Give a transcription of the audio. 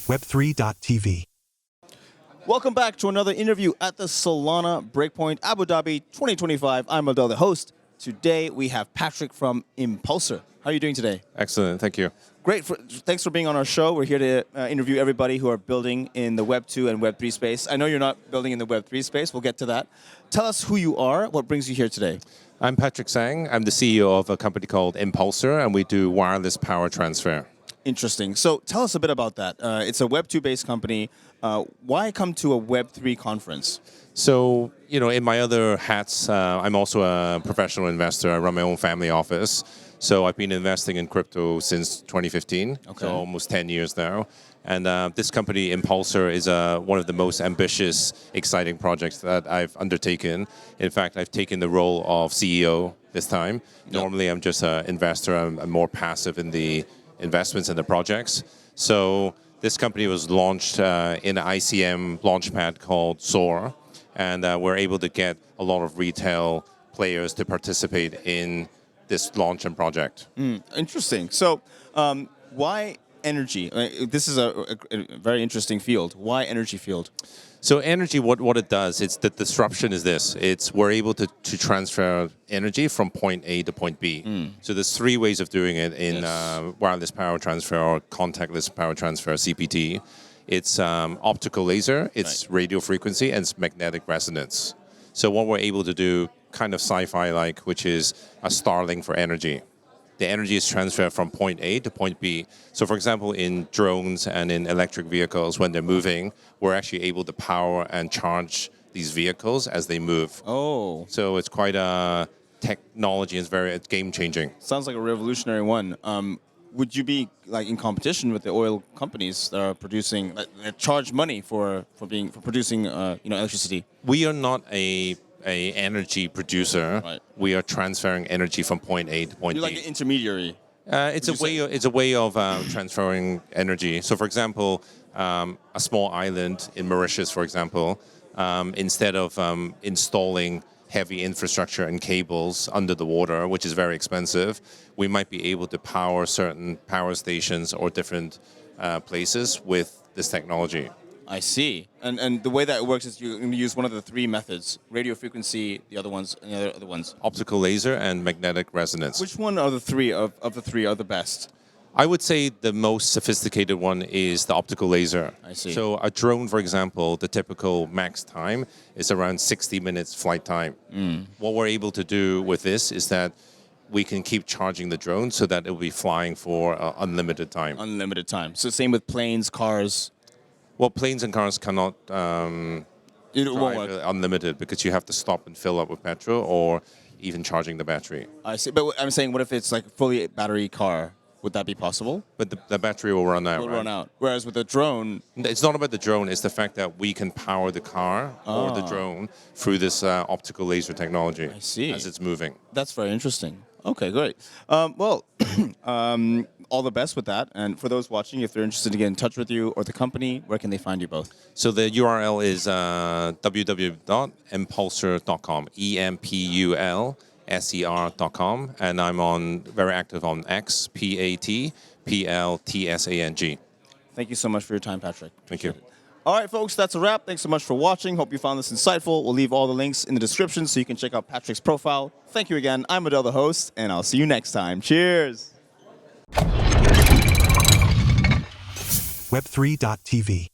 Web3.tv. Welcome back to another interview at the Solana Breakpoint Abu Dhabi 2025. I'm Adel, the host. Today we have Patrick from Empulser. How are you doing today? Excellent, thank you. Great. Thanks for being on our show. We're here to interview everybody who are building in the Web 2 and Web 3 space. I know you're not building in the Web 3 space. We'll get to that. Tell us who you are. What brings you here today? I'm Patrick Tsang. I'm the CEO of a company called Empulser, and we do wireless power transfer. Interesting. So tell us a bit about that. It's a Web 2-based company. Why come to a Web 3 conference? So, in my other hats, I'm also a professional investor. I run my own family office. So I've been investing in crypto since 2015, so almost 10 years now. And this company, Empulser, is one of the most ambitious, exciting projects that I've undertaken. In fact, I've taken the role of CEO this time. Normally, I'm just an investor. I'm more passive in the investments in the projects. So this company was launched in an ICM launchpad called SOAR, and we're able to get a lot of retail players to participate in this launch and project. Interesting. So why energy? This is a very interesting field. Why energy field? So energy, what it does, it's the disruption is this. We're able to transfer energy from point A to point B. So there's three ways of doing it in wireless power transfer or contactless power transfer, CPT. It's optical laser, it's radio frequency, and it's magnetic resonance. So what we're able to do, kind of sci-fi-like, which is a Starlink for energy. The energy is transferred from point A to point B. So for example, in drones and in electric vehicles, when they're moving, we're actually able to power and charge these vehicles as they move. Oh. So it's quite a technology, it's game-changing. Sounds like a revolutionary one. Would you be in competition with the oil companies that are producing, that charge money for producing electricity? We are not a energy producer. Right. We are transferring energy from point A to point B. You're like an intermediary. It's a way of transferring energy. So, for example, a small island in Mauritius, for example, instead of installing heavy infrastructure and cables under the water, which is very expensive, we might be able to power certain power stations or different places with this technology. I see. And the way that it works is you use one of the three methods: radio frequency, the other ones, and the other ones. Optical laser and magnetic resonance. Which one of the three are the best? I would say the most sophisticated one is the optical laser. I see. So a drone, for example, the typical max time is around 60 minutes flight time. What we're able to do with this is that we can keep charging the drone so that it will be flying for unlimited time. Unlimited time. So same with planes, cars. Well, planes and cars cannot drive unlimited because you have to stop and fill up with petrol or even charging the battery. I see. But I'm saying, what if it's like a fully battery car? Would that be possible? But the battery will run out. Run out. Whereas with a drone, it's not about the drone. It's the fact that we can power the car or the drone through this optical laser technology. I see. As it's moving. That's very interesting. Okay, great. All the best with that. And for those watching, if they're interested to get in touch with you or the company, where can they find you both? So the URL is www.empulser.com, EMPULSER.com, and I'm very active on X, PATPLTSANG. Thank you so much for your time, Patrick. Thank you. All right, folks, that's a wrap. Thanks so much for watching. Hope you found this insightful. We'll leave all the links in the description so you can check out Patrick's profile. Thank you again. I'm Adel, the host, and I'll see you next time. Cheers. Web3.tv.